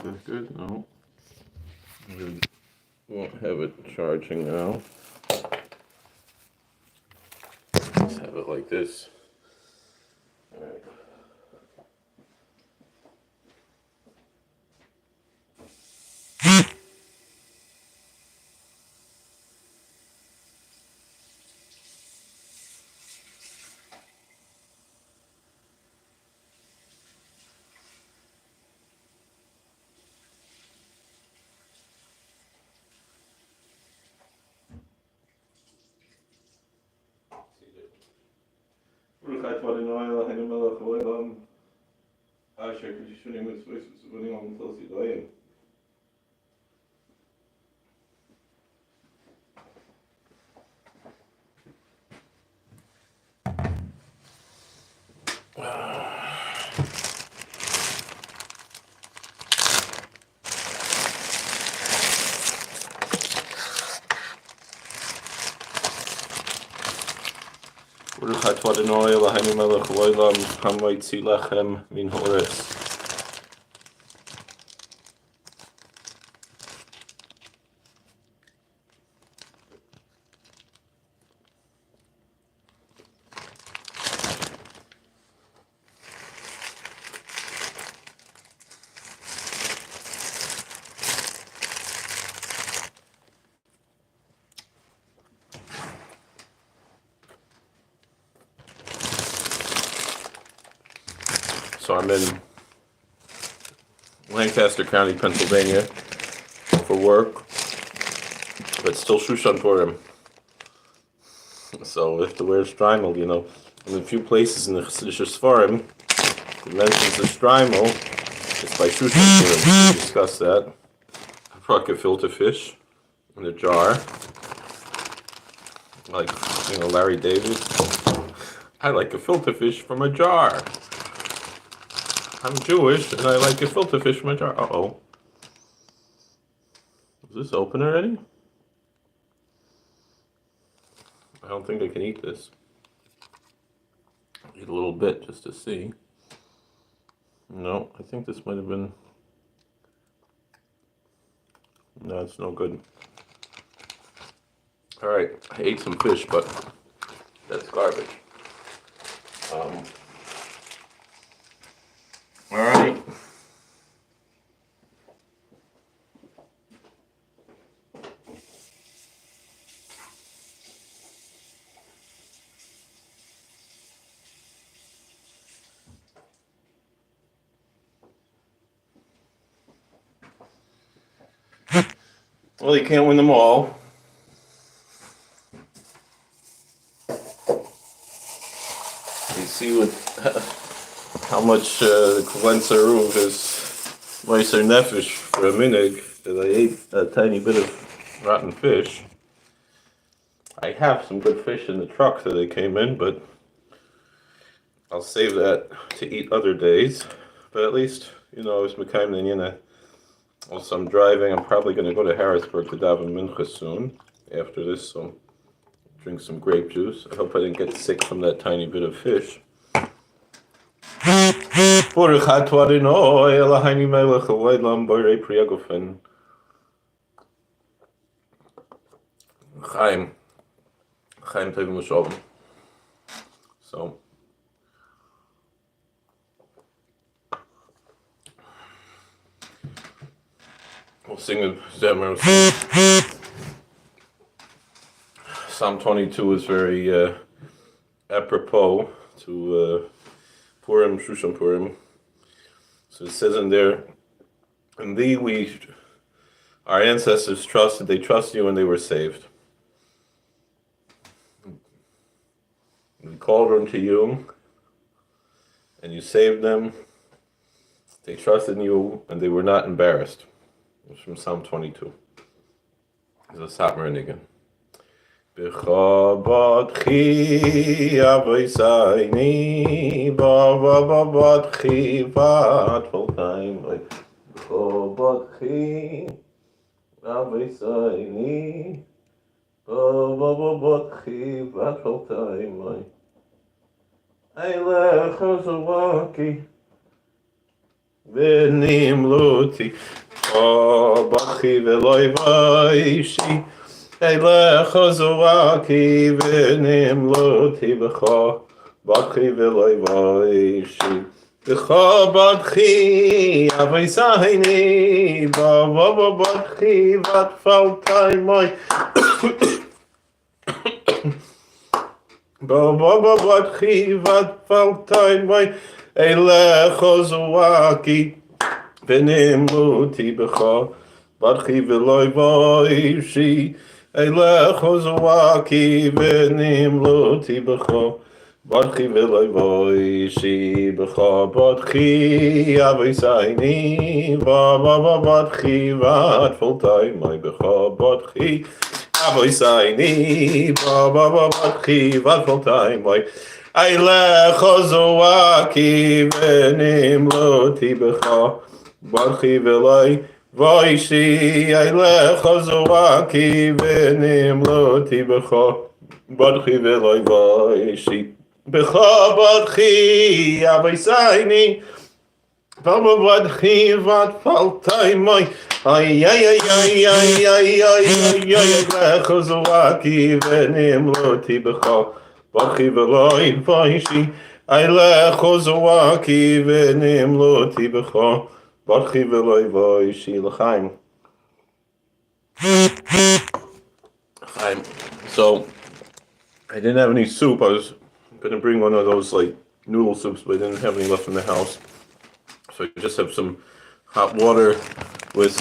that good? No. We won't have it charging now. Let's have it like this. Alright. So I'm in Lancaster County, Pennsylvania for work, but still Shushan Purim. So we have to wear Strimal, In a few places in the Chassidish Sfarim, it mentions the Strimal. It's by Shushan Purim. We discussed that. I brought gefilte fish in a jar, like Larry David. I like gefilte fish from a jar. I'm Jewish and I like gefilte fish from a jar. Uh-oh. Is this open already? I don't think I can eat this. Eat a little bit just to see. No, I think this might have been... No, it's no good. Alright, I ate some fish, but that's garbage. Alright. Well, you can't win them all. You see how much the Kuvensarov is Meiser Nefesh for a minig that I ate a tiny bit of rotten fish. I have some good fish in the truck that they came in, but I'll save that to eat other days. But at least, it's Mekayim Ninyana. Also, I'm driving. I'm probably going to go to Harrisburg to daven mincha soon after this, so drink some grape juice. I hope I didn't get sick from that tiny bit of fish. Chaim Tovim L'Sholom. So, we'll sing the Zemer. Psalm 22 is very apropos to Purim, Shushan Purim. So it says in there, "In thee our ancestors trusted, they trust you and they were saved. We called unto you and you saved them. They trusted in you and they were not embarrassed." It's from Psalm 22. It's a Satmar Nigan. B'chabadchi avosayni b'chabadchi v'atfol time. B'chabadchi avosayni b'chabadchi v'atfol time. Eilech hazavaki ונמלותי בכי ולא יביישי אליך זועקי ונמלותי בך בכי ולא יביישי בך בכי אבייסייני בכי ותפלתי מי בכי ותפלתי מי אליך זועקי ונמלותי בך בכי ולא יביישי אליך זועקי ונמלותי בך בכי ולא יביישי בך בכי אבייסייני בכי ותפלתי מי בך בכי אבייסייני בכי ותפלתי מי אליך זועקי ונמלותי בך בכי ולא יביישי אליך זועקי ונמלותי בך בכי ולא יביישי בך בכי אבייסייני בכי ותפלתי מי אליך זועקי ונמלותי בך בכי ולא יביישי אליך זועקי ונמלותי בך בכי ולא יביישי l'chaim. So I didn't have any soup. I was gonna bring one of those like noodle soups, but I didn't have any left in the house. So I just have some hot water with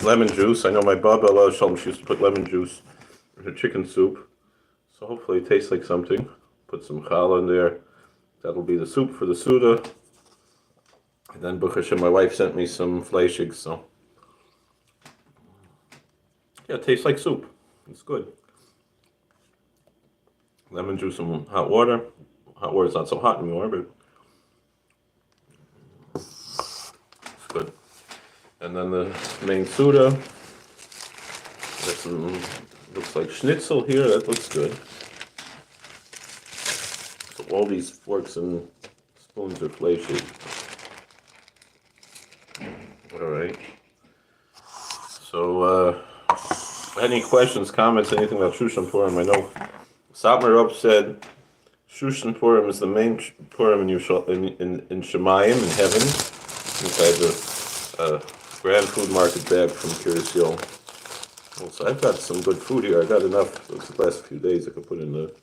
lemon juice. I know my Baba Allah Shalom, she used to put lemon juice in her chicken soup. So hopefully it tastes like something. Put some challah in there. That'll be the soup for the Suda. And then Baruch Hashem, my wife sent me some fleischigs, so yeah, it tastes like soup. It's good. Lemon juice and hot water. Hot water's not so hot anymore, but it's good. And then the main Suda. Got some, looks like schnitzel here. That looks good. So all these forks and spoons are fleishig. All right. So, any questions, comments, anything about Shushan Purim? I know Satmarov said Shushan Purim is the main Purim in Shemayim, in heaven. Inside the Grand Food Market bag from Kiryas Yol. Well, so I've got some good food here. I got enough for the last few days I could put in the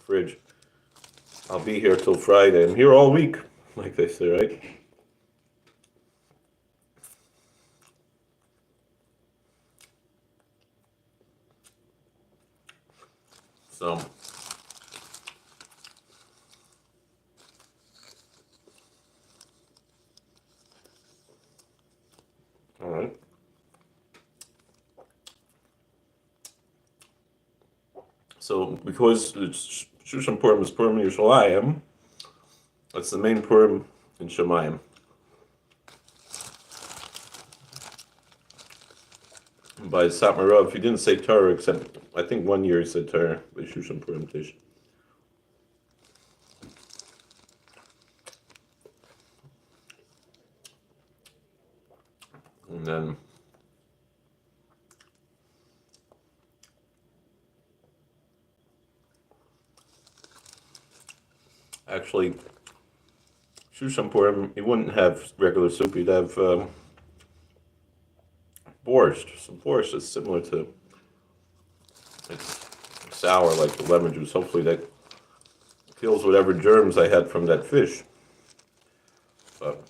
fridge. I'll be here till Friday. I'm here all week, like they say, right? So, all right. So, because Shushan Purim is Purim in Yerushalayim, that's the main Purim in Shemayim. By Satmarov, he didn't say Torah, except I think one year he said Torah by Shushan Purim Tish. And then actually, Shushan Purim, he wouldn't have regular soup, he'd have borscht. Some borscht is similar to, it's sour like the lemon juice. Hopefully that kills whatever germs I had from that fish. But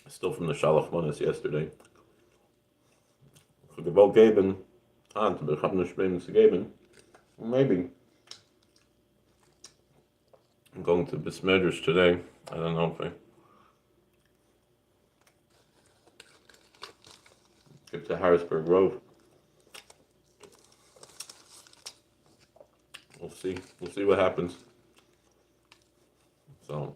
still from the Shalach Manas yesterday. So gewollt geben, wir haben nicht mehr zu geben. Maybe. I'm going to Bismedrish today. I don't know if I get to Harrisburg Road. We'll see. We'll see what happens. So,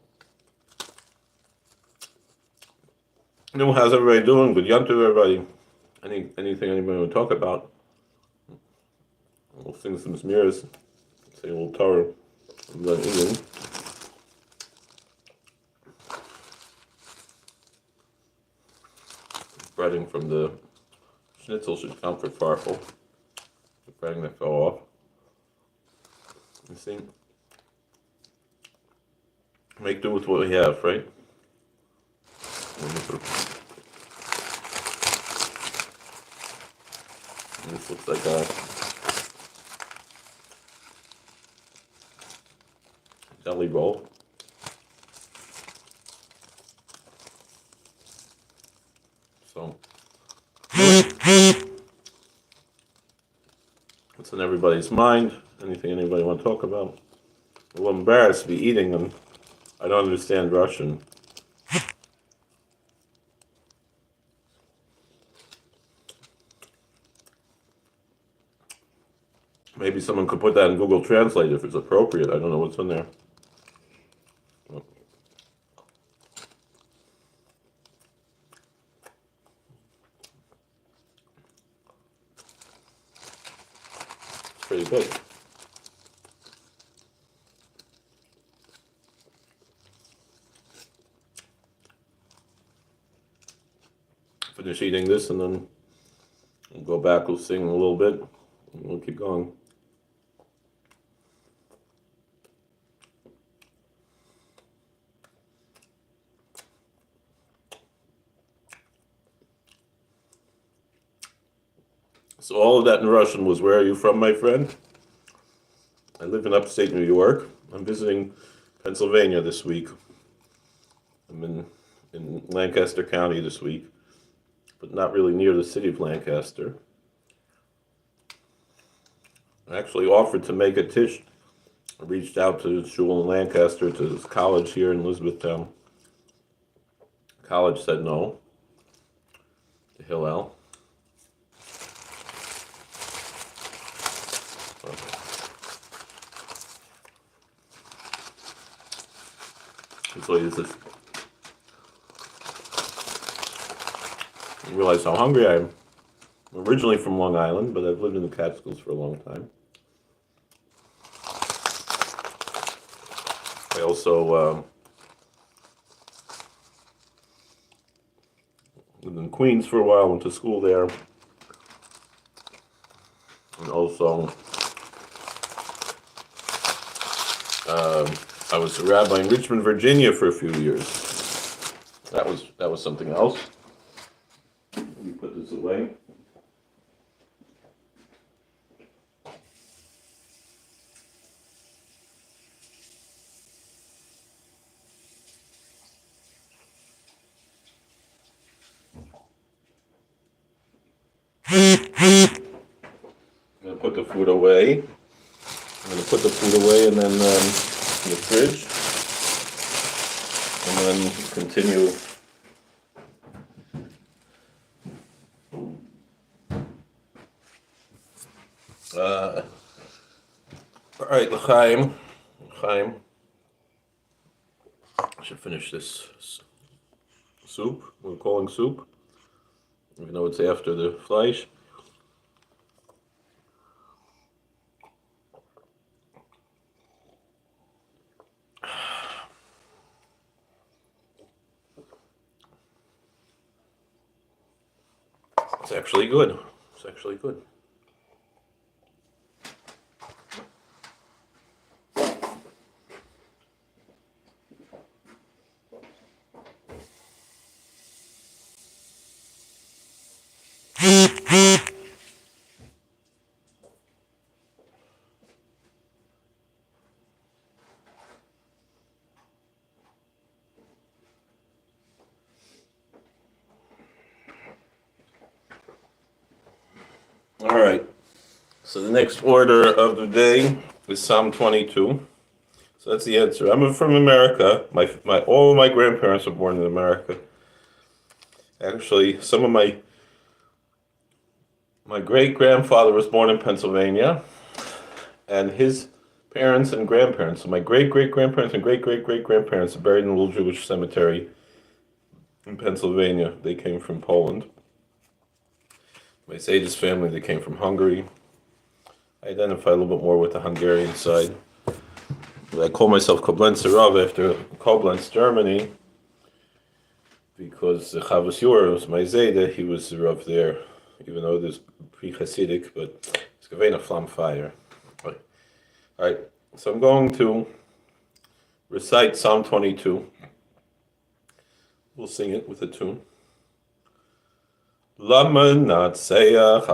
how's everybody doing? Good Yom Tov, everybody. Anything anybody want to talk about? We'll sing some smears, say a little Torah, and then eating. Breading from the schnitzel should count for farfel. The breading that fell off. You see? Make do with what we have, right? This looks like a jelly roll. So, what's in everybody's mind? Anything anybody want to talk about? I'm a little embarrassed to be eating them. I don't understand Russian. Maybe someone could put that in Google Translate if it's appropriate. I don't know what's in there. It's pretty good. Finish eating this and then we'll go back, we'll sing a little bit, and we'll keep going. So all of that in Russian was, where are you from, my friend? I live in upstate New York. I'm visiting Pennsylvania this week. I'm in Lancaster County this week, but not really near the city of Lancaster. I actually offered to make a Tish. I reached out to Shul in Lancaster, to this college here in Elizabethtown. College said no to Hillel. So this is, I realize how hungry I am. I'm originally from Long Island, but I've lived in the Catskills for a long time. I also lived in Queens for a while, went to school there. And also, I was a rabbi in Richmond, Virginia for a few years. That was something else. Let me put this away. I'm going to put the food away. I'm going to put the food away and then in the fridge. And then continue. All right, l'chaim. L'chaim. I should finish this soup. We're calling soup, even though it's after the fleish. It's actually good. It's actually good. All right. So the next order of the day is Psalm 22. So that's the answer. I'm from America. All of my grandparents were born in America. Actually, some of my great grandfather was born in Pennsylvania, and his parents and grandparents, so my great great grandparents and great great great grandparents, are buried in a little Jewish cemetery in Pennsylvania. They came from Poland. My sage's family, they came from Hungary. I identify a little bit more with the Hungarian side. I call myself Koblenzer Rav after Koblenz, Germany, because the Chavos Yor was my Zayda, he was the Rav there, even though there's pre-Hasidic, but it's Gavena Flam Fire. All right, so I'm going to recite Psalm 22. We'll sing it with a tune. Lama natseach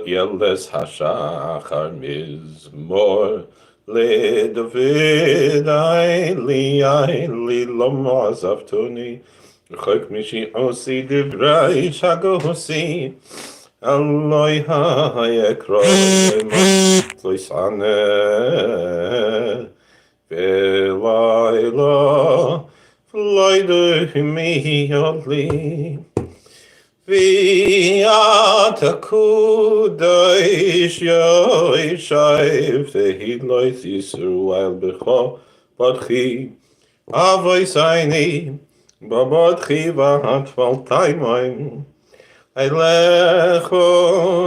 yeldes hashachar mizmor leDavid aili lama zaftuni rechok mishi osi divrei shagosi Eloi hayekro loisane velayla v'laydu mi yodli V'atakudosh yoishav tehidlois Yisrael b'cho badchi avoy sayni babadchi v'hatval taimim Eilecho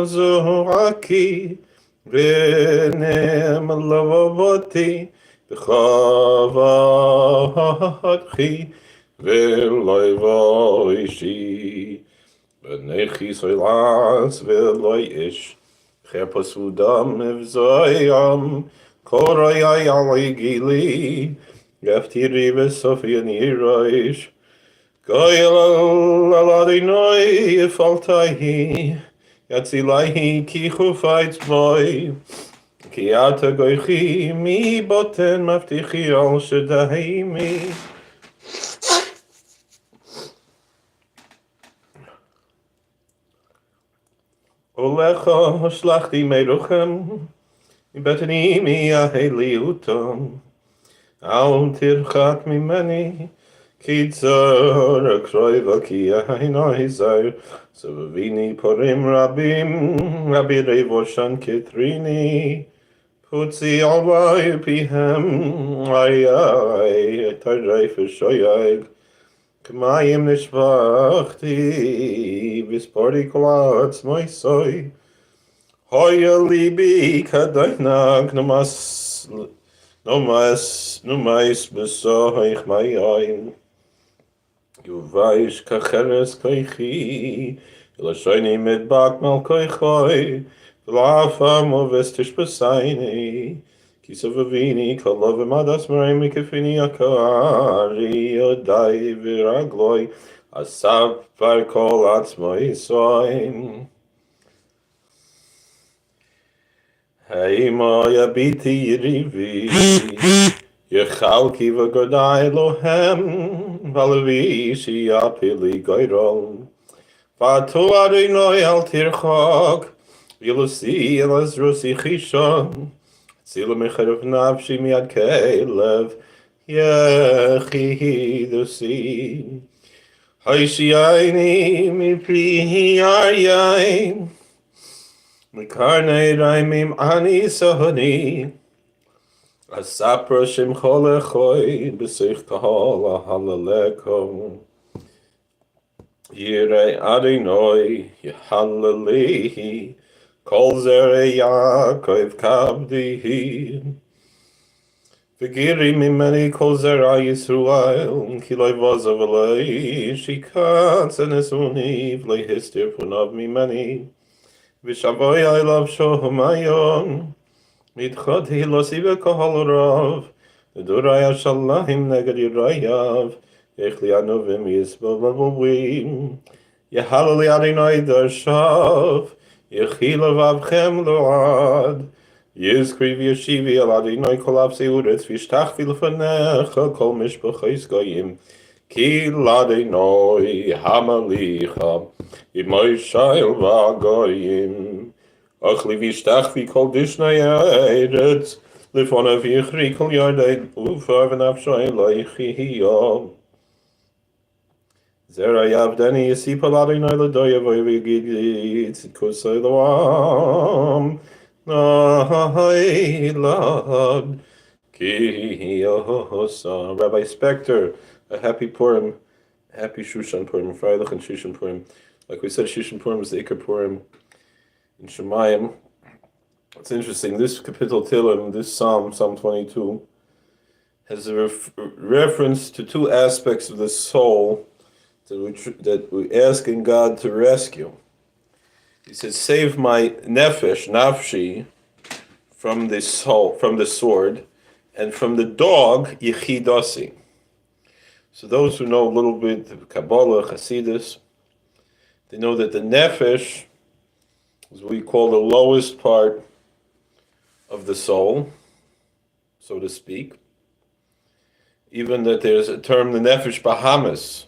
zoraki v'nem lavavoti b'chavadchi v'loi voishi Nechi soilas veloy ish Cherpas udam evzoyam Korayay alay gili Yaftiri vesofian yiroish Goyal aladinoi faltahi Yatzilahi ki chufayt boy Ki ata goichi mi boten maftichi al shedahimi Olecha shlachti meruchem, betani mi aheliutam. Al tirchat mimeni, ki tzor akroiva ki ahinahizar. Savavini Purim Rabbi Revoshan Kitrini. Putzi alvai pihem, ay, tarjai fishoyag. K'mayim nishvachti, v'sporti kol moisoi. Hoya libi kadaynag, numais besoich mayayim. Yuvaish kacheres koichi, Ylashoini midbak mal koichoi, V'lafam ovestish besayni. Kisavavini kolovim adas marim kefini akari yodai viragloi asav par kol atzmoi soim. Heima yabiti yirivi yechalki v'godai lohem valavi shiyapili goyrol v'atu adinoi al tirchok Yilusi elazrusi chishon Zila mecharev nafshi miad kelev yechidusi Haishiyayni mipri yayin Mikarnei raimim ani sahani Asapra shimcho lechoi B'sich kahol ahalalekom Yirei adinoi Yehalalihi Kol zerei Yaakov kabdihi V'giri mimeni kol zera Yisrael Ki loy vazav alei Shikatz enesuni V'lei histir punav mimeni V'shavoy ailav shohamayon Midchoti losi v'kohol rav V'duray ashalahim neged yirayav Echli anovim yisbavavavim Yehalali adinoi darshav Yechila vavchem load, Yizkri v'yeshivi al adinoi kol avseuretz v'ishtach v'lefanecha kol mishpachos goyim, Ki ladinoi hamalicha, Imoishayel v'agoyim, Achli v'ishtach v'kol dishnai eretz, Lefona v'yichri kol yardei, Ufa v'nafshay loichiyom. Zera yavdeni yisipa ladinoi ladoya v'yigid kusay loam nailad ki yosa. Rabbi Spector, a happy Purim, happy Shushan Purim, Freilich and Shushan Purim. Like we said, Shushan Purim is the Iker Purim in Shemayim. It's interesting. This Kapitel Tilim, this Psalm 22, has a reference to two aspects of the soul that we're asking God to rescue. He says, "Save my nefesh, nafshi, from the soul, from the sword, and from the dog, yichidasi." So those who know a little bit of Kabbalah, Hasidus, they know that the nefesh is what we call the lowest part of the soul, so to speak. Even that there's a term, the nefesh Bahamas.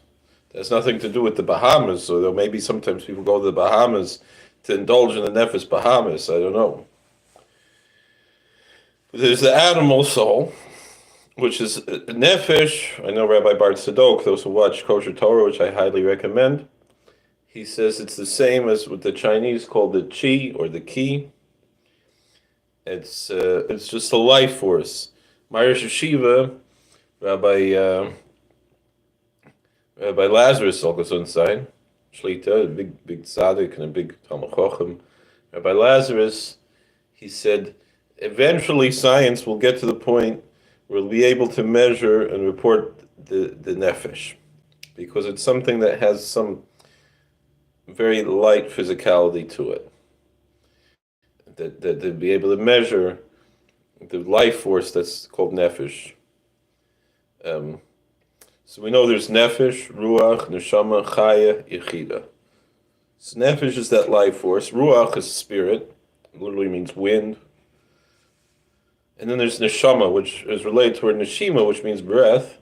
That has nothing to do with the Bahamas, so there maybe sometimes people go to the Bahamas to indulge in the nefesh Bahamas, I don't know. But there's the animal soul, which is nefesh. I know Rabbi Bart Sadok, those who watch Kosher Torah, which I highly recommend, he says it's the same as what the Chinese call the chi or the ki. It's just a life force. Marish Yeshiva, Rabbi Lazarus Olgasunstein, Shlita, a big tzaddik and a big Talmud Chochem. Rabbi Lazarus, he said, eventually science will get to the point where we'll be able to measure and report the nefesh, because it's something that has some very light physicality to it. That they'll be able to measure the life force that's called nefesh. So we know there's nefesh, ruach, neshama, chaya, yechida. So nefesh is that life force. Ruach is spirit, it literally means wind. And then there's neshama, which is related to neshima, which means breath.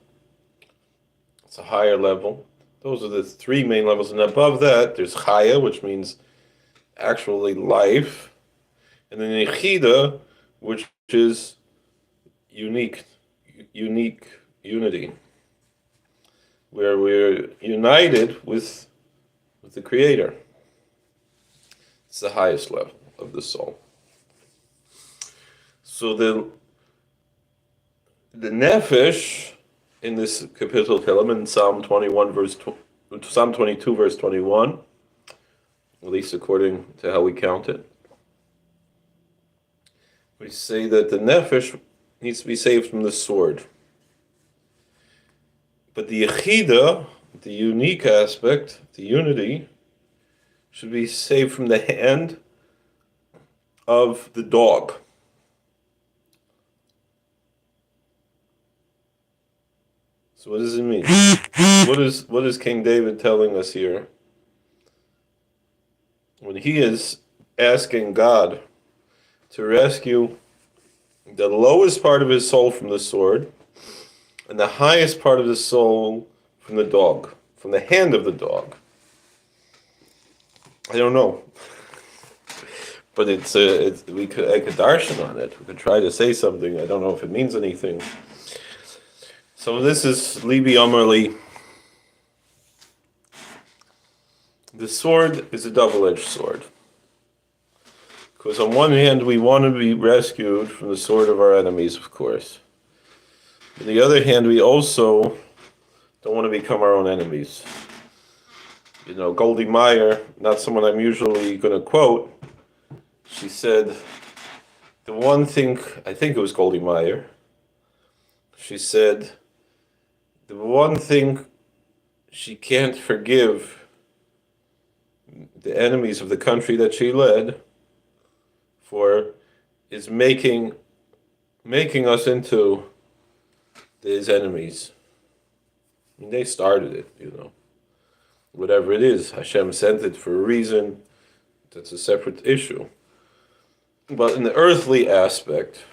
It's a higher level. Those are the three main levels. And above that, there's chaya, which means actually life. And then yechida, which is unity, where we're united with the Creator. It's the highest level of the soul. So the nefesh in this Kapitel Tehillim, in Psalm 22, verse 21, at least according to how we count it, we say that the nefesh needs to be saved from the sword. But the yechida, the unique aspect, the unity, should be saved from the hand of the dog. So what does it mean? What is King David telling us here? When he is asking God to rescue the lowest part of his soul from the sword, and the highest part of the soul from the dog, from the hand of the dog. I don't know, but I could darshan on it. We could try to say something. I don't know if it means anything. So this is Libi Amarli. The sword is a double-edged sword, because on one hand we want to be rescued from the sword of our enemies, of course. On the other hand, we also don't want to become our own enemies. You know, Goldie Meyer, not someone I'm usually going to quote, she said, the one thing, I think it was Goldie Meyer, she said, the one thing she can't forgive the enemies of the country that she led for is making us into his enemies. I mean, they started it, you know. Whatever it is, Hashem sent it for a reason. That's a separate issue. But in the earthly aspect,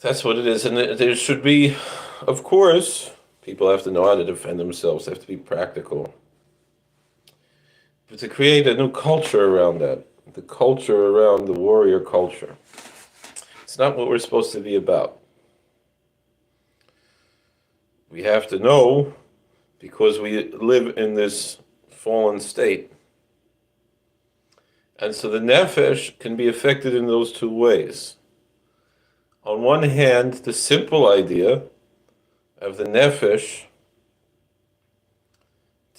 that's what it is. And there should be, of course, people have to know how to defend themselves. They have to be practical. But to create a new culture around that, the culture around the warrior culture, it's not what we're supposed to be about. We have to know, because we live in this fallen state. And so the nefesh can be affected in those two ways. On one hand, the simple idea of the nefesh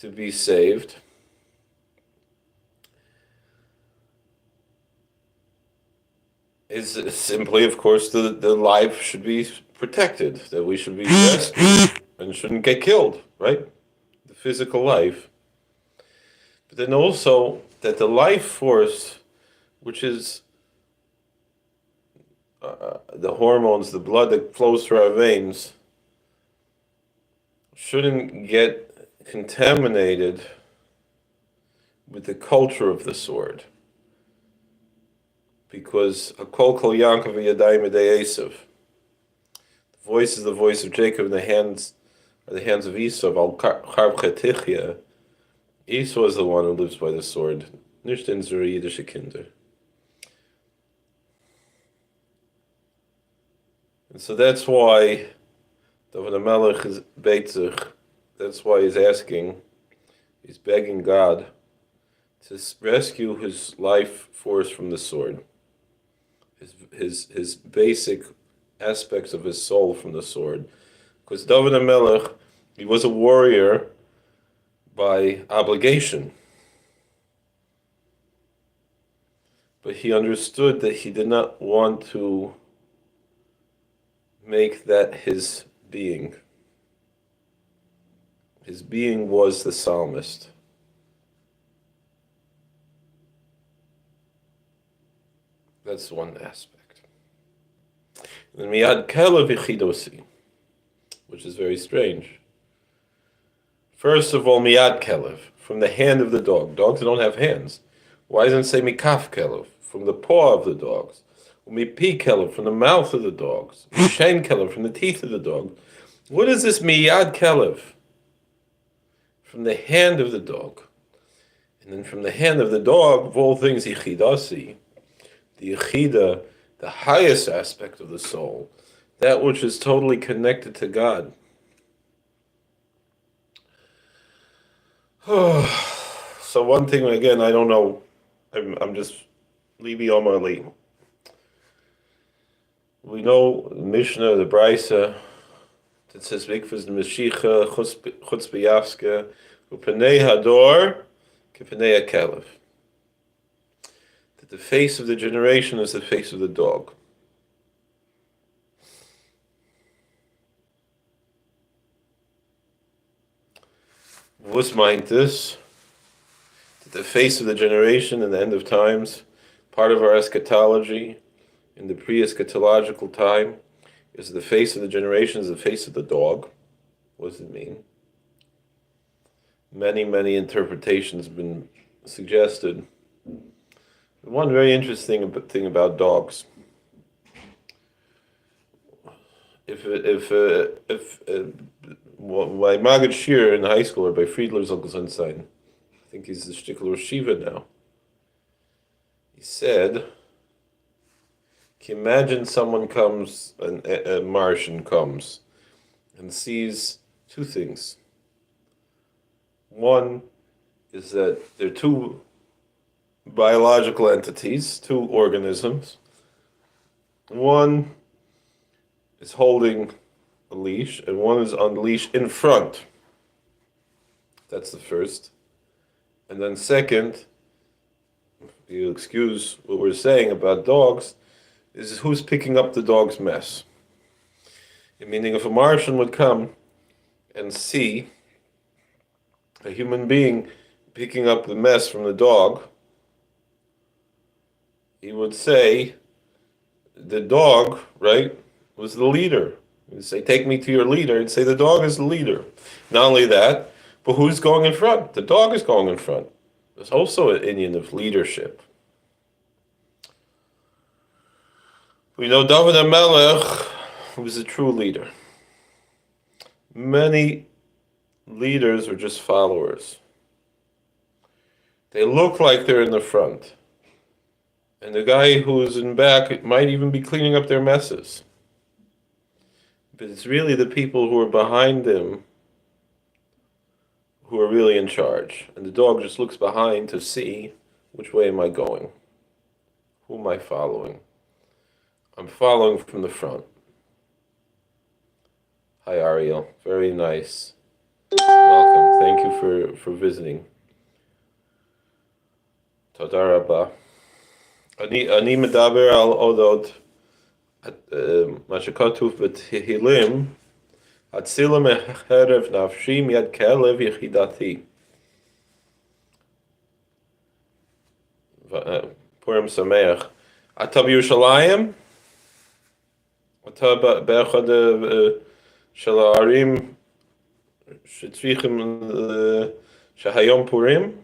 to be saved is simply, of course, the life should be protected, that we should be rescued and shouldn't get killed, right? The physical life. But then also that the life force, which is the hormones, the blood that flows through our veins, shouldn't get contaminated with the culture of the sword. Because Hakol Kol Yankov Yadayim Edei Esav. The voice is the voice of Jacob, and the hands are the hands of Esau. Al Charv Chetichya. Esau is the one who lives by the sword. Nicht unsere jüdische Kinder. And so that's why David HaMelech is beitzich. That's why he's asking, he's begging God to rescue his life force from the sword. His basic aspects of his soul from the sword. Because David HaMelech, he was a warrior by obligation. But he understood that he did not want to make that his being. His being was the psalmist. That's one aspect. And miyad kelev yichidosi, which is very strange. First of all, miyad kelev, from the hand of the dog. Dogs don't have hands. Why doesn't it say mikaf kelev, from the paw of the dogs? Mipi kelev, from the mouth of the dogs. Mishen kelev, from the teeth of the dog. What is this miyad kelev? From the hand of the dog. And then from the hand of the dog, of all things, yichidasi, the yichida, the highest aspect of the soul, that which is totally connected to God. So one thing, again, I don't know, I'm just Libi Omar. We know Mishnah, the Brisa, that says Mikvahs the Meshicha, Chutz B'Yavska, U'Panei Hador, K'Panei HaKelev. That the face of the generation is the face of the dog. What's meint this? That the face of the generation in the end of times, part of our eschatology, in the pre-eschatological time, is the face of the generation is the face of the dog. What does it mean? Many interpretations have been suggested. One very interesting thing about dogs. By Magid Shir in high school, or by Friedler Zolgazunstein, I think he's the Shtikl Shiva now. He said, can you imagine someone comes, a Martian comes, and sees two things. One is that there are two biological entities, two organisms. One is holding a leash, and one is on the leash in front. That's the first. And then second, you'll excuse what we're saying about dogs, is who's picking up the dog's mess. Meaning if a Martian would come and see a human being picking up the mess from the dog, he would say the dog, right, was the leader. He'd say, take me to your leader. He'd say the dog is the leader. Not only that, but who's going in front? The dog is going in front. There's also an Indian of leadership. We know David HaMelech was a true leader. Many leaders are just followers. They look like they're in the front. And the guy who's in back might even be cleaning up their messes. But it's really the people who are behind them who are really in charge. And the dog just looks behind to see, which way am I going? Who am I following? I'm following from the front. Hi, Ariel. Very nice. Welcome. Thank you for visiting. Toda rabah. אני מדבר על אודות מה שכתוב בתהילים, הצילה מחרב נפשי מיד כלב יחידתי. פורים שמח. אתה בירושלים? אתה באחד של הערים שצריכים שהיום פורים?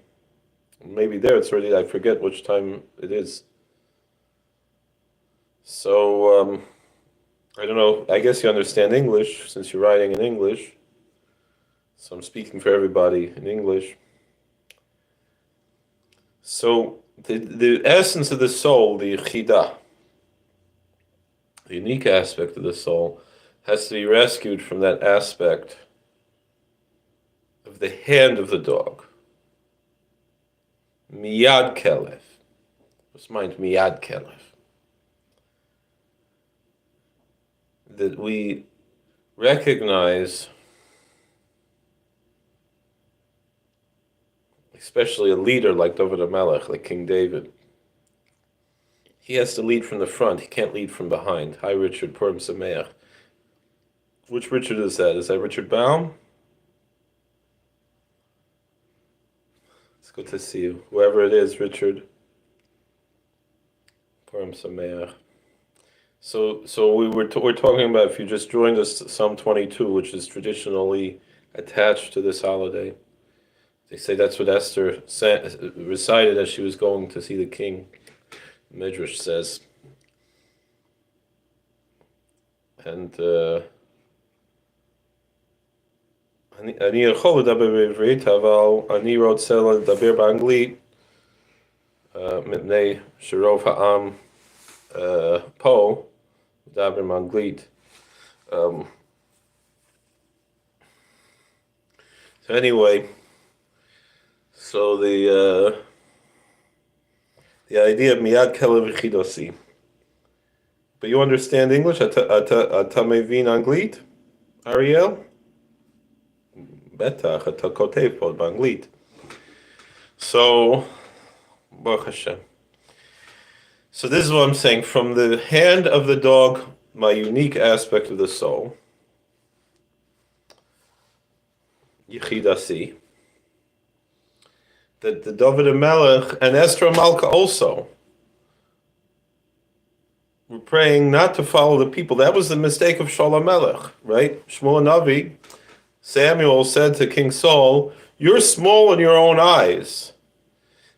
Maybe there it's already, I forget which time it is. So, I don't know, I guess you understand English since you're writing in English. So I'm speaking for everybody in English. So the essence of the soul, the Chida, the unique aspect of the soul, has to be rescued from that aspect of the hand of the dog. Miyad Kelef. What's meant Miyad Kelef? That we recognize, especially a leader like David HaMelech, like King David. He has to lead from the front. He can't lead from behind. Hi, Richard, Purim Sameach. Which Richard is that? Is that Richard Baum? It's good to see you. Whoever it is, Richard. Purim Sameach. So we're talking about, if you just joined us, Psalm 22, which is traditionally attached to this holiday. They say that's what Esther recited as she was going to see the king. Midrash says. And אני יכול לדבר בעברית, אבל אני רוצה לדבר באנגלית, מפני שרוב העם פה מדבר באנגלית. So anyway, so the idea of miyad kelev v'chidosi. But you understand English? אתה מבין אנגלית, אריאל? בטח, אתה כותב פה באנגלית. So, Baruch Hashem. So this is what I'm saying. From the hand of the dog, my unique aspect of the soul, Yechidasi, that the David HaMelech and Esther Malka also were praying not to follow the people. That was the mistake of Shaul HaMelech, right? Shmuel Navi, Samuel said to King Saul, "You're small in your own eyes,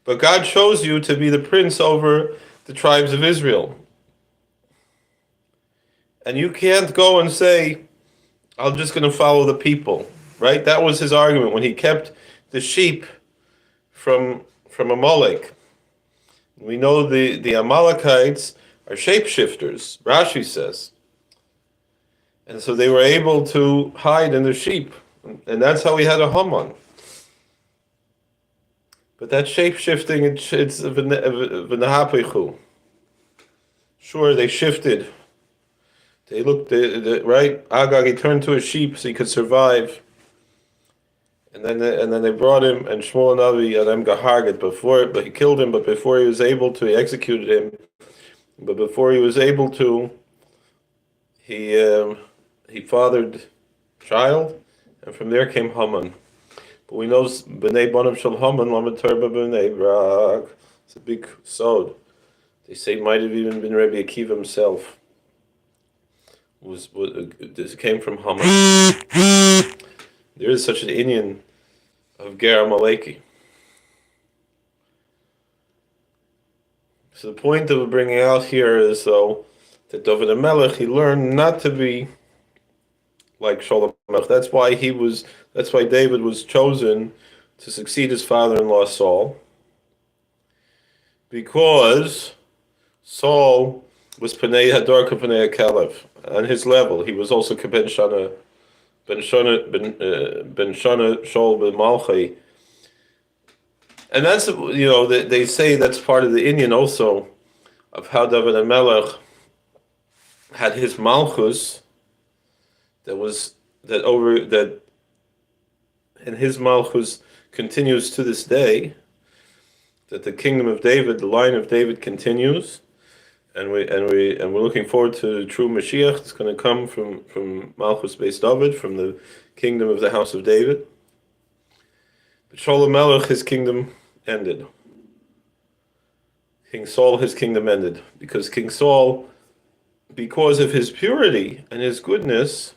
but God chose you to be the prince over the tribes of Israel. And you can't go and say, I'm just going to follow the people," right? That was his argument when he kept the sheep from Amalek. We know the Amalekites are shapeshifters, Rashi says. And so they were able to hide in the sheep. And that's how we had a Haman. But that shape-shifting, it's v'nahapechu. Sure, they shifted. They looked, right? Agag, he turned to a sheep so he could survive. And then they brought him, and Shmuel Navi Adem Gaharget but he killed him, but before he was able to, he executed him. But before he was able to, he fathered child, and from there came Haman. But we know B'nai Bonav Shel Haman Lamed Terba B'nai Brak. It's a big sod. They say it might have even been Rabbi Akiva himself. This came from Haman. There is such an Indian of Ger Amaleki. So the point that we're bringing out here is, though, that David HaMelech, he learned not to be like Shaul HaMelech. That's why David was chosen to succeed his father-in-law Saul, because Saul was Panei Hadar Panei Kalev. On his level, he was also Ben Shana Shaul Ben Malchi. And that's, they say that's part of the Indian also, of how David HaMelech had his Malchus, and his Malchus continues to this day, that the kingdom of David, the line of David, continues, and we're looking forward to the true Mashiach. It's going to come from Malchus Beis David, from the kingdom of the house of David. But Shalom Melech, his kingdom ended. King Saul, his kingdom ended because King Saul, because of his purity and his goodness,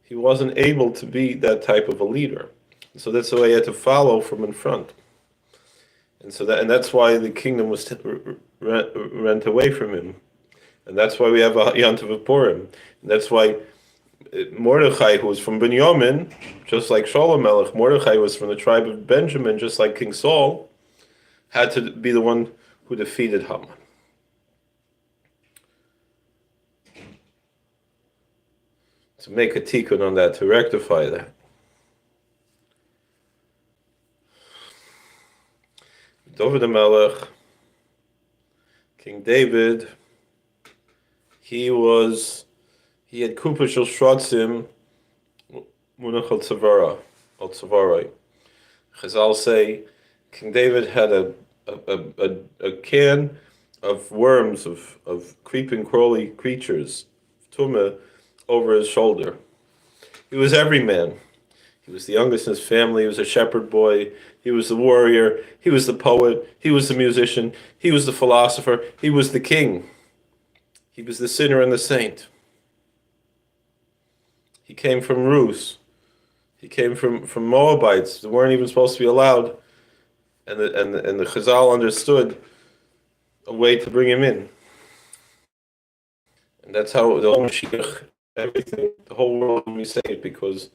he wasn't able to be that type of a leader. So that's why he had to follow from in front. And that's why the kingdom was rent away from him. And that's why we have a Yantav of Purim. And that's why Mordechai, who was from Binyamin, just like Shalom Melech, Mordechai was from the tribe of Benjamin, just like King Saul, had to be the one who defeated Haman. To make a tikkun on that, to rectify that. David HaMelech, King David, he had Kupa Shel Shratzim Munach al Tzavaroi. Chazal say King David had a can of worms, of creeping, crawly creatures, tumah, over his shoulder. He was every man. He was the youngest in his family. He was a shepherd boy. He was the warrior. He was the poet. He was the musician. He was the philosopher. He was the king. He was the sinner and the saint. He came from Rus. He came from Moabites. They weren't even supposed to be allowed. And the Chazal understood a way to bring him in. And that's how the whole Mashiach, everything, the whole world, we say it, because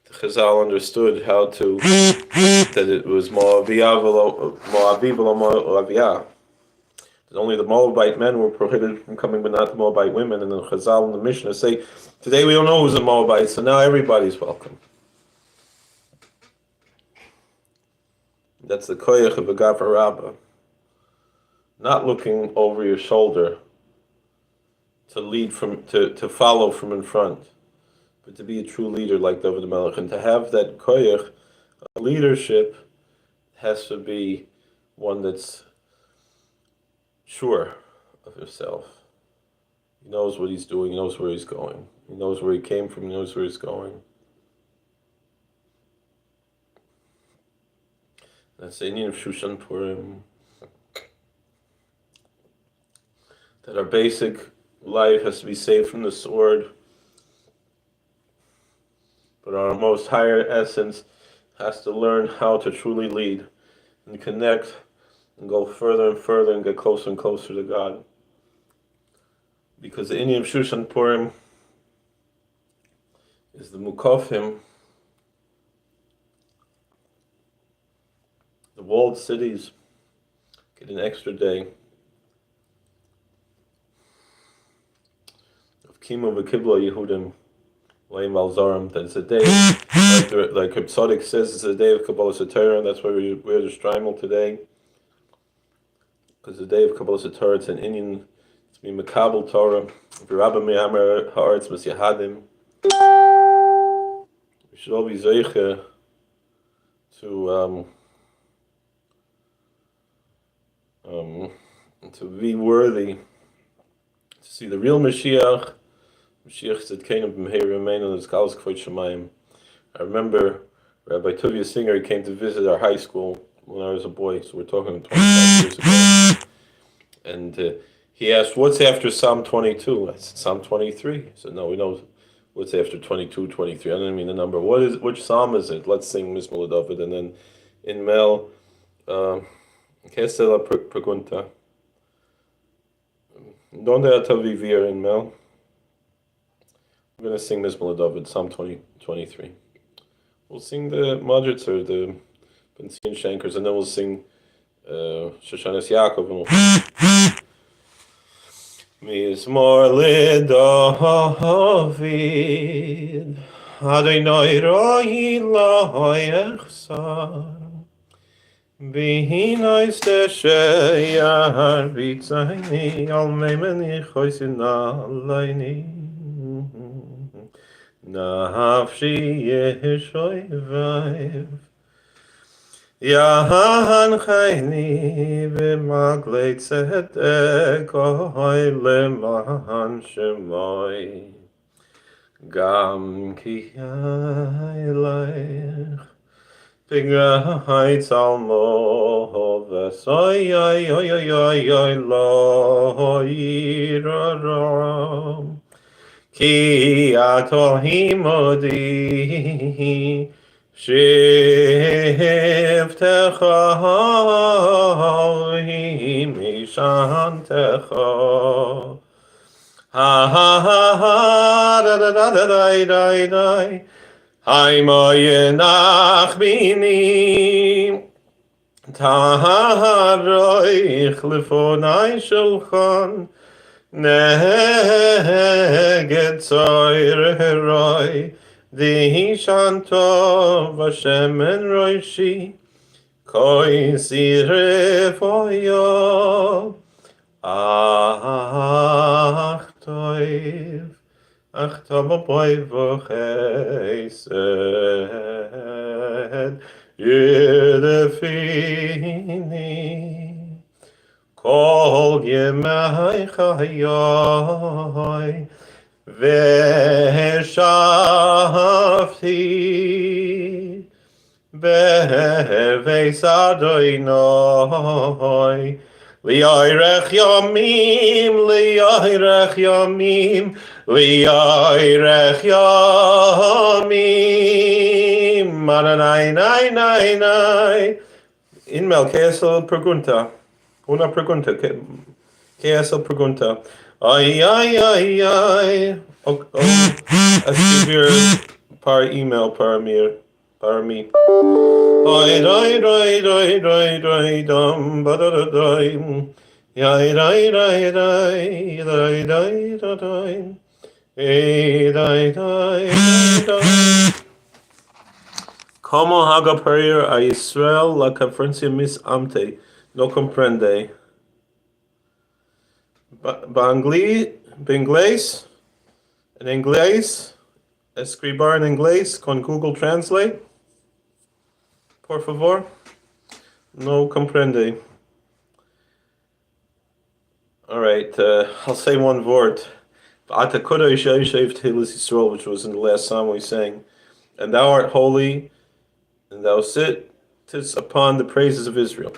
the Chazal understood how to, that it was Moabiyah Moabiyah. That only the Moabite men were prohibited from coming, but not the Moabite women. And the Chazal and the Mishnah say, today we don't know who's a Moabite, so now everybody's welcome. That's the koyach of a Gavra Rabbah. Not looking over your shoulder to lead to follow from in front, but to be a true leader like David HaMelech. And to have that koyach, leadership, has to be one that's sure of himself. He knows what he's doing, he knows where he's going. He knows where he came from, he knows where he's going. That's the Indian of Shushan Purim. That our basic life has to be saved from the sword, but our most higher essence has to learn how to truly lead and connect and go further and further and get closer and closer to God. Because the Indian of Shushan Purim is the Mukafim, the walled cities get an extra day of Kimu v'Kibla Yehudim Leim Al Zarim. That's a day, like Reb Tzadok says, it's a day of Kabbalah Satorah, and that's why we wear the shtreimel today. Because the day of Kabbalah Satorah, it's an Indian, it's me Makabel Torah, V'Rabba Me'amer Haaretz Mas Yahadim. We should all be zeicha to be worthy to see the real Mashiach that came up from Remain on his Galas Kvod Shemayim. I remember Rabbi Tuvia Singer, he came to visit our high school when I was a boy, so we're talking 25 years ago. And he asked, what's after Psalm 22? I said, Psalm 23. He said, no, we know what's after 22, 23. I don't mean the number. Which Psalm is it? Let's sing Mismul David. And then in Mel, ¿Qué es la pregunta? ¿Dónde está vivir in Mel? We're going to sing Mismul David, Psalm 23. We'll sing the Madritz or the Benzin Shankers, and then we'll sing Shushan Yaakov. Mizmor LeDavid, Adonai roi lo yechsar. Behind the shayar bitzayni al meimeni choisin alayni nafshi yeshoy vayv Yahan chayni b'maglei tzedek oy leman shemoy gam ki yaylech b'gay tzalmo v'soy oy oy oy oy oy lo yiraram ki ato himodi shivtecha mishantecha ha ha ha ha da da da da da da da hay moyenach bini taharoich lefonai shulchan Neged Zoyroi Dihi Shanto Vashemen Roishi Koi Sire Foyo Ach Toiv Ach Tov Boy Vochesed Yedefini Kol yemei chayoy v'shavti beveis Adonai li'orech yomim li'orech yomim Adonai nai nai nai in Melchesel pregunta. Una pregunta. ¿Qué es la pregunta? Ay, ay, ay, ay. Escribir para email para mí. Ay, ay, ay, ay, ay, ay, dum, ba, da, da, da, ay, ay, ay, ay, ay, ay, ay, ay, ay, ay. ¿Cómo hago para ir a Israel la conferencia Miss Amte? No comprende. Inglés, en inglés, escribir en inglés con Google Translate, por favor. No comprende. All right, I'll say one word. Which was in the last psalm we sang. And thou art holy, and thou sittest upon the praises of Israel.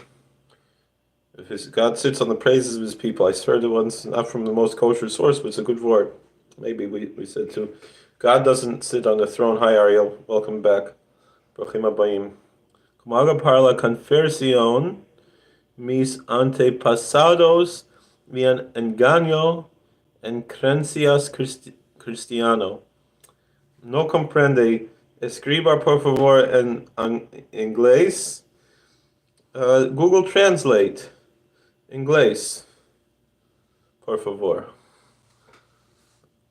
God sits on the praises of his people. I swear the one's not from the most kosher source, but it's a good word. Maybe we said too. God doesn't sit on the throne. Hi, Ariel. Welcome back. Brochim Abayim. Kumaga parla conversión mis antepasados vian engaño en creencias cristiano. No comprende. Escriba por favor en inglés. Google Translate. Inglés, por favor.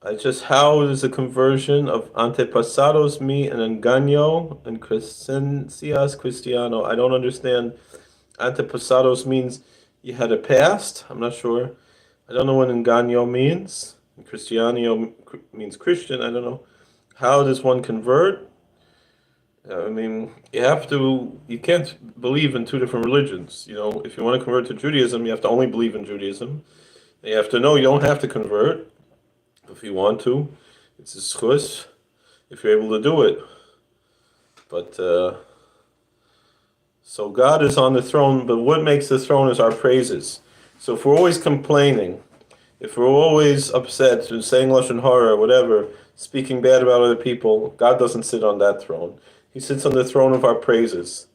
How is a conversion of antepasados mi and engaño and creencias cristiano? I don't understand. Antepasados means you had a past. I'm not sure. I don't know what engaño means. Cristiano means Christian. I don't know. How does one convert? You can't believe in two different religions. If you want to convert to Judaism, you have to only believe in Judaism. You have to know you don't have to convert if you want to. It's a schus if you're able to do it. But, so God is on the throne, but what makes the throne is our praises. So if we're always complaining, if we're always upset, saying Lashon Hara, whatever, speaking bad about other people, God doesn't sit on that throne. He sits on the throne of our praises.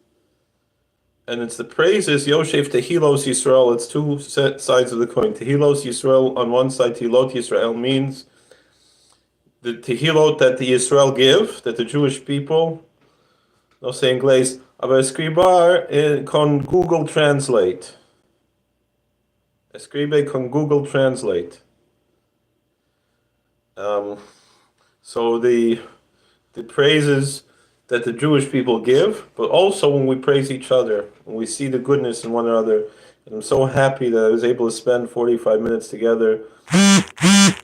And it's the praises, Yoshev Tehilos Yisrael, it's two sides of the coin. Tehilos Yisrael on one side, Tehilot Yisrael means the Tehilot that the Yisrael give, that the Jewish people, no say inglés, aber escribar con Google Translate. Escribe con Google Translate. So the praises that the Jewish people give, but also when we praise each other, when we see the goodness in one another. And I'm so happy that I was able to spend 45 minutes together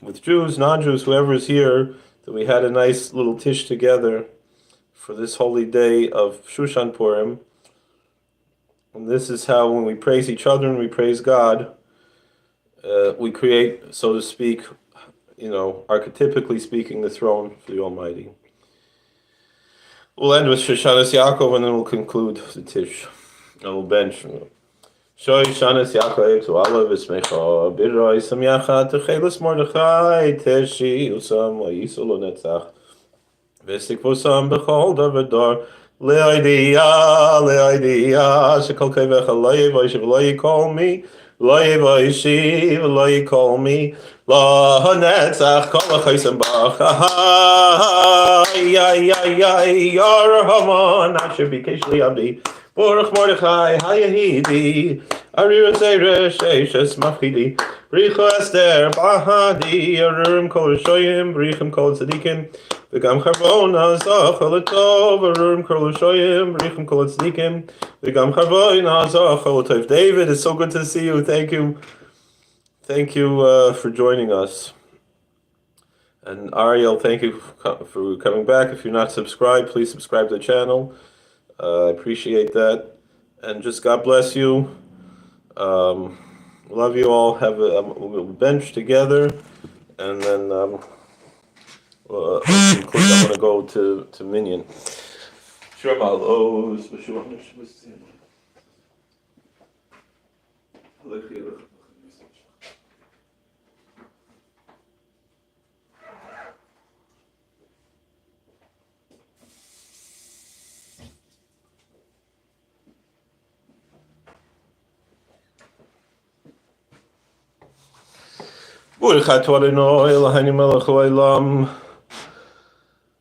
with Jews, non-Jews, whoever is here, that we had a nice little Tish together for this holy day of Shushan Purim. And this is how, when we praise each other and we praise God, we create, so to speak, archetypically speaking, the throne for the Almighty. We'll end with Shushan Yaakov, and then we'll conclude the Tish. I will bench. Shoy Shanas Yaakov to Allah v'smecha b'roi samyacha techelis Mordechai Tishi usam v'yisulu netzach v'stikvusam b'chol davar le'idiyah shekol kevech aloy v'yishiv lo yikol me lo v'yishiv lo yikol me lo netzach kol v'chaysam b'cha yar hamon asher bikesh li abdi Baruch Mordechai Hayahidi Arira Zeresh Eishes Mafchidi Bricho Esther Bahadi Arurim Kol Rishoyim Brichim Kol Tzadikim V'gam Charvona Zach Olatov Arurim Kol Rishoyim Brichim Kol Tzadikim V'gam Charvona Zach Olatov. David, it's so good to see you. Thank you for joining us. And Ariel, thank you for coming back. If you're not subscribed, please subscribe to the channel. I appreciate that, and just God bless you. Love you all. We'll bench together, and then conclude. I'm gonna go to Minyan. Burchat Adonai Eloheinu melech haolam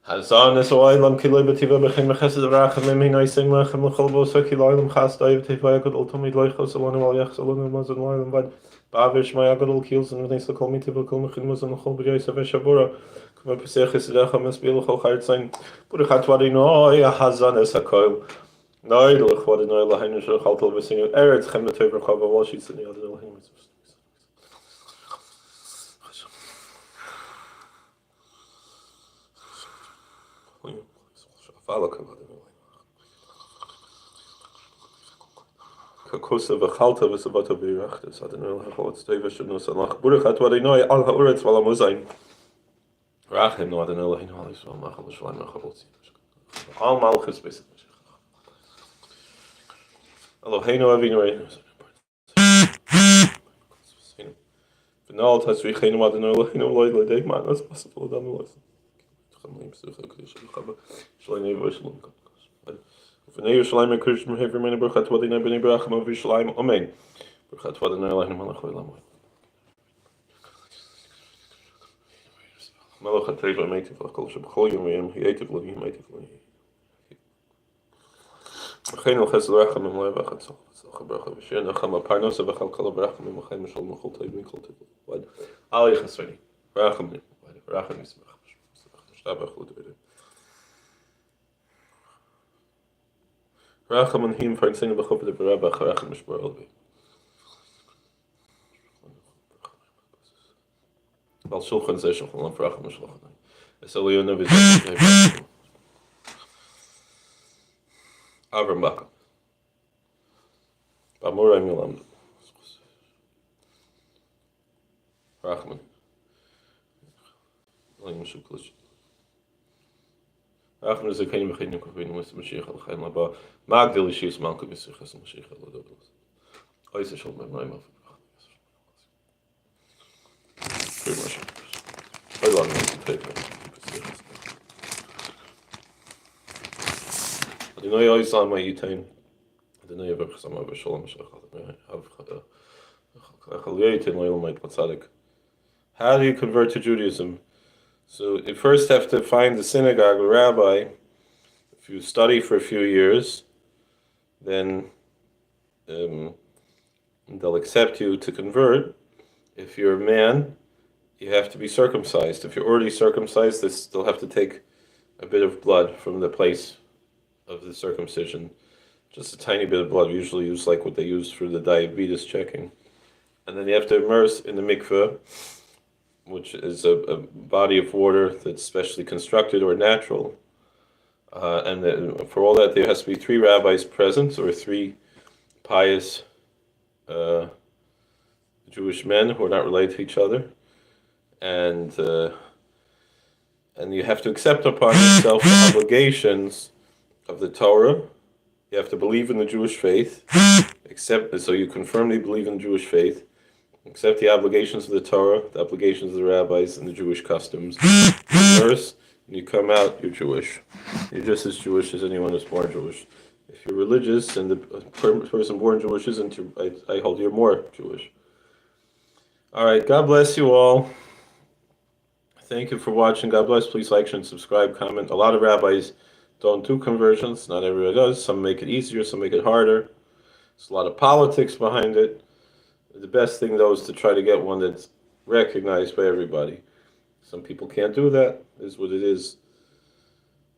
Hazanis haolam kilei b'tiva b'chem b'chesed v'rachamim hinai sing lechem l'chol b'osa ki l'olam chasdai v'tevai agadol tomid loichos alonu al yachs alonu mazon l'olam vad ba'avish my agadol kils and v'nei sakol miti v'kol mechin mazon l'chol b'yosef v'shabura k'ma pesach yisidach ha-mesbi l'chol chayr tzayin Burchat Adonai Hazanis hakoil Noi l'chol Adonai Eloheinu sh'chaltol v'sinu eretz chem l'tov v'chav v'wal shitzani Adonai Eloheinu Kakosa v'chalta v'sabata v'yirachtes Adonai l'chol tztei v'shenus alach Burchat Adonai al ha'uretz v'al ha'mozayin Rachim no Adonai Eloheinu al Yisrael machal v'shalayim machal v'tzim Al malchus b'esach Eloheinu avinu reinu V'nal tasricheinu Adonai Eloheinu loy l'dei ma'anas b'asafol adam l'ois Shalom Yerushalayim V'nei Yerushalayim HaKadosh Mehever Mene Burchat Adonai B'nei Berachim Av Yerushalayim Amen Burchat Adonai Eloheinu Melech Haolam Melech HaTeva Meitiv L'Kol Sheb'chol Yomim Yetiv L'Hi Meitiv L'Hi V'cheinu L'Chesed Rachamim Le'Evach Atzol V'Tzolcha Bracha V'Shir Nachama Parnosa V'Chal Kol Berachamim V'Chaim V'Shalom V'Chol Tov V'Chol Tov V'Vad Ali Chesreni Rachamim Rachamim Yismach Racham and him for saying b'chov the Rabbi Racham Mishmar Elvi. Al Shulchan Zeh Shulchan for Racham Mishloch. Esalio Nevi Avram Baka. B'Amorai Milam. Rachman. Layim Shuklish. Rachman is a kind of chayim kavinu with Mashiach al Chaim Laba Magdil Yishis Malka V'Sichas Mashiach al Adobos. Ois Shol Ma'Noim Af. Very much. I love it. Adonai Ois on my Yitain. Adonai Avachsam Avasholem Mashiach Av Chaliyatin Loyal Mait Matzadik. How do you convert to Judaism? So you first have to find the synagogue or rabbi. If you study for a few years, then they'll accept you to convert. If you're a man, you have to be circumcised. If you're already circumcised, they'll have to take a bit of blood from the place of the circumcision. Just a tiny bit of blood. We usually use like what they use for the diabetes checking. And then you have to immerse in the mikveh, which is a body of water that's specially constructed or natural. And then for all that, there has to be 3 rabbis present, or 3 pious Jewish men who are not related to each other, and you have to accept upon yourself the obligations of the Torah. You have to believe in the Jewish faith, so you confirmly believe in the Jewish faith, accept the obligations of the Torah, the obligations of the rabbis, and the Jewish customs. You nurse, and you come out, you're Jewish. You're just as Jewish as anyone who's born Jewish. If you're religious and the person born Jewish isn't, I hold you're more Jewish. All right, God bless you all. Thank you for watching. God bless. Please like, share, and subscribe, comment. A lot of rabbis don't do conversions. Not everybody does. Some make it easier, some make it harder. There's a lot of politics behind it. The best thing, though, is to try to get one that's recognized by everybody. Some people can't do that. It is what it is.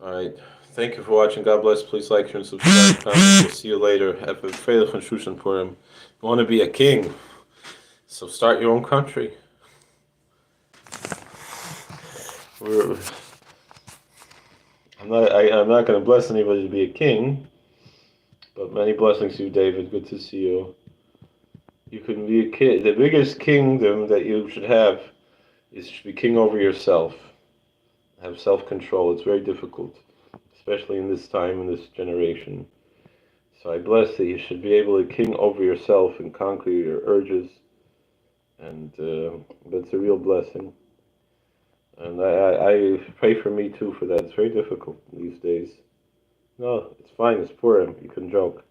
All right. Thank you for watching. God bless. Please like, share, and subscribe, comment. We'll see you later. Have a Freilich and Shushan Purim. You want to be a king, so start your own country. I'm not going to bless anybody to be a king, but many blessings to you, David. Good to see you. You can be a king. The biggest kingdom that you should have is to be king over yourself. Have self-control. It's very difficult, especially in this time, in this generation. So I bless that you should be able to king over yourself and conquer your urges, and that's a real blessing. And I pray for me too for that. It's very difficult these days. No, it's fine. It's Purim. You can joke.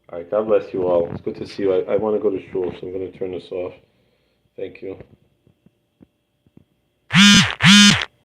All right. God bless you all. It's good to see you. I want to go to shul, so I'm going to turn this off. Thank you.